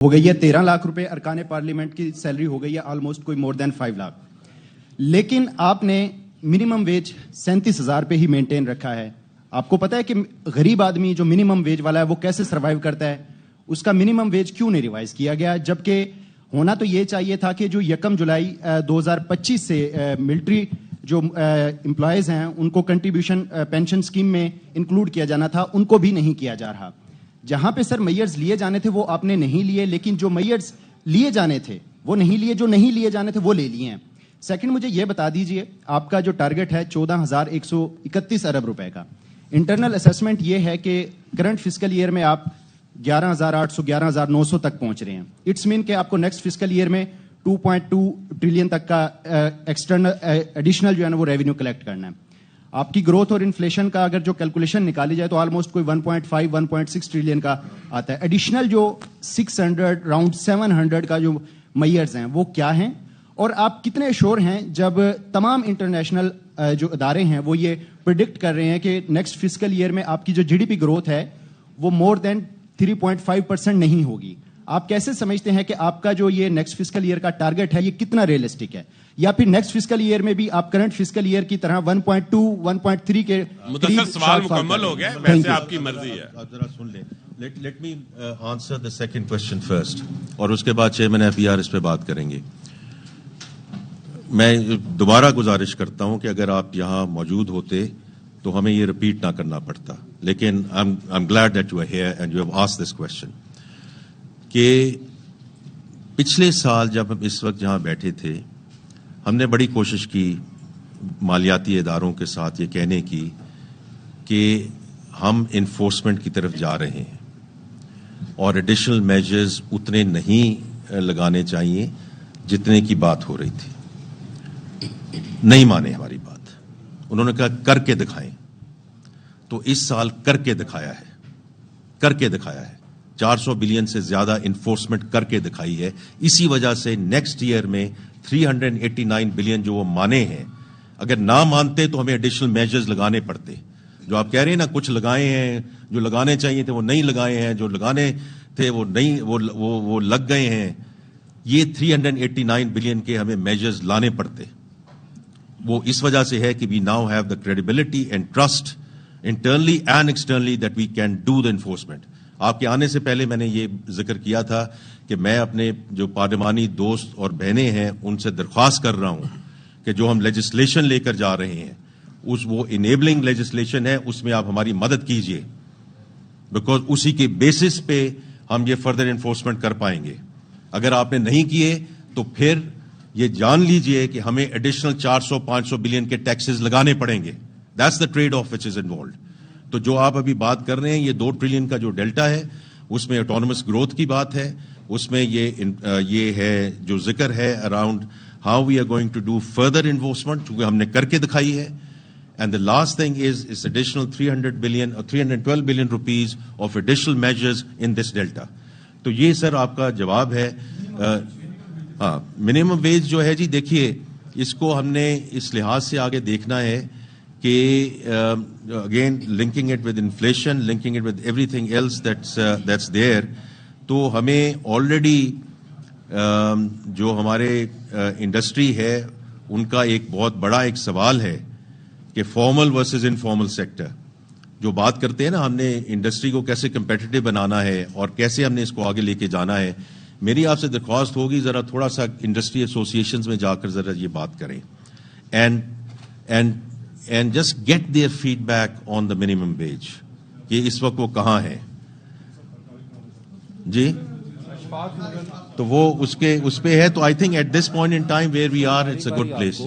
ہو گئی ہے 13 لاکھ روپے، ارکان پارلیمنٹ کی سیلری ہو گئی ہے آلموسٹ کوئی مور دین 5 لاکھ، لیکن آپ نے منیمم ویج 37,000 پہ ہی مینٹین رکھا ہے. آپ کو پتا ہے کہ غریب آدمی جو منیمم ویج والا ہے وہ کیسے سروائیو کرتا ہے؟ اس کا منیمم ویج کیوں نہیں ریوائز کیا گیا؟ جبکہ ہونا تو یہ چاہیے تھا کہ جو 1 جولائی 2025 سے ملٹری جو امپلائیز ہیں ان کو کنٹریبیوشن پینشن اسکیم میں انکلوڈ کیا جانا تھا، ان کو بھی نہیں کیا جا رہا. جہاں پہ سر میئرز لیے جانے تھے وہ آپ نے نہیں لیے، لیکن جو میئرز لیے جانے تھے وہ نہیں لیے، جو نہیں لیے جانے تھے وہ لے لیے ہیں. سیکنڈ، مجھے یہ بتا دیجئے آپ کا جو ٹارگٹ ہے 14,131 ارب روپے کا، انٹرنل اسیسمنٹ یہ ہے کہ کرنٹ فسکل ایئر میں آپ 11,800 11,900 تک پہنچ رہے ہیں. اٹس مین کہ آپ کو نیکسٹ فسکل ایئر میں 2.2 ٹریلین تک کا ایکسٹرنل ایڈیشنل جو ہے نا وہ ریونیو کلیکٹ کرنا ہے. آپ کی گروتھ اور انفلیشن کا اگر جو کیلکولیشن نکالی جائے تو آلموسٹ کوئی 1.5 1.6 ٹریلین کا آتا ہے. ایڈیشنل جو 600 راؤنڈ 700 کا جو میئرز ہیں وہ کیا ہیں، اور آپ کتنے شور ہیں جب تمام انٹرنیشنل جو ادارے ہیں وہ یہ پریڈکٹ کر رہے ہیں کہ نیکسٹ فسکل ایئر میں آپ کی جو GDP گروتھ ہے وہ مور دین 3.5% نہیں ہوگی؟ آپ کیسے سمجھتے ہیں کہ آپ کا جو یہ نیکسٹ فسکل ایئر کا ٹارگٹ ہے یہ کتنا ریئلسٹک ہے؟ یا پھر نیکسٹ فسکل ایئر میں بھی آپ کرنٹ فسکل ایئر کی طرح 1.2 1.3 کے متصل سوال مکمل ہو گیا، ویسے آپ کی مرضی ہے. آپ ذرا سن لیں. Let me answer the second question first, اور اس کے بعد چیئرمین FER اس پہ بات کریں گے. میں دوبارہ گزارش کرتا ہوں کہ اگر آپ یہاں موجود ہوتے تو ہمیں یہ رپیٹ نہ کرنا پڑتا، لیکن I am glad that you are here and you have asked this question. کہ پچھلے سال جب ہم اس وقت جہاں بیٹھے تھے ہم نے بڑی کوشش کی مالیاتی اداروں کے ساتھ یہ کہنے کی کہ ہم انفورسمنٹ کی طرف جا رہے ہیں اور ایڈیشنل میجرز اتنے نہیں لگانے چاہیے جتنے کی بات ہو رہی تھی. نہیں مانے ہماری بات، انہوں نے کہا کر کے دکھائیں. تو اس سال کر کے دکھایا ہے 400 بلین سے زیادہ انفورسمنٹ کر کے دکھائی ہے. اسی وجہ سے نیکسٹ ایئر میں 389 بلین جو وہ مانے ہیں، اگر نہ مانتے تو ہمیں ایڈیشنل میجرز لگانے پڑتے. جو آپ کہہ رہے ہیں نا کچھ لگائے ہیں، جو لگانے چاہیے تھے وہ نہیں لگائے ہیں، جو لگانے تھے وہ نہیں وہ لگ گئے ہیں. یہ 389 بلین کے ہمیں میجرز لانے پڑتے. وہ اس وجہ سے ہے کہ we now have the credibility and trust internally and externally that we can do the enforcement. آپ کے آنے سے پہلے میں نے یہ ذکر کیا تھا کہ میں اپنے جو پارلیمانی دوست اور بہنیں ہیں ان سے درخواست کر رہا ہوں کہ جو ہم لیجسلیشن لے کر جا رہے ہیں وہ انیبلنگ لیجسلیشن ہے، اس میں آپ ہماری مدد کیجئے، بیکاز اسی کے بیسس پہ ہم یہ فردر انفورسمنٹ کر پائیں گے. اگر آپ نے نہیں کیے تو پھر یہ جان لیجئے کہ ہمیں ایڈیشنل 400-500 بلین کے ٹیکسز لگانے پڑیں گے. That's the trade off which is involved. تو جو آپ ابھی بات کر رہے ہیں یہ 2 ٹریلین کا جو ڈیلٹا ہے اس میں آٹونومس گروتھ کی بات ہے، اس میں یہ ہے جو ذکر ہے around how we are going to do further enforcement, چونکہ ہم نے کر کے دکھائی ہے. And the last thing is additional 300 billion اور 312 billion rupees of additional measures in this delta. تو یہ سر آپ کا جواب ہے. ہاں، منیمم ویج جو ہے جی دیکھیے اس کو ہم نے اس لحاظ سے آگے دیکھنا ہے کہ again linking it with inflation, linking it with everything else that's there. تو ہمیں آلریڈی جو ہمارے انڈسٹری ہے ان کا ایک بہت بڑا ایک سوال ہے کہ فارمل ورسز انفارمل سیکٹر. جو بات کرتے ہیں نا ہم نے انڈسٹری کو کیسے کمپیٹیٹو بنانا ہے اور کیسے ہم نے اس کو آگے لے کے جانا ہے. میری آپ سے درخواست ہوگی ذرا تھوڑا سا انڈسٹری ایسوسیشنز میں جا کر ذرا یہ بات کریں and just get their feedback on the minimum wage کہ اس وقت وہ کہاں ہے جی. تو وہ اس پہ ہے. تو I think at this point in time where we are it's a good place.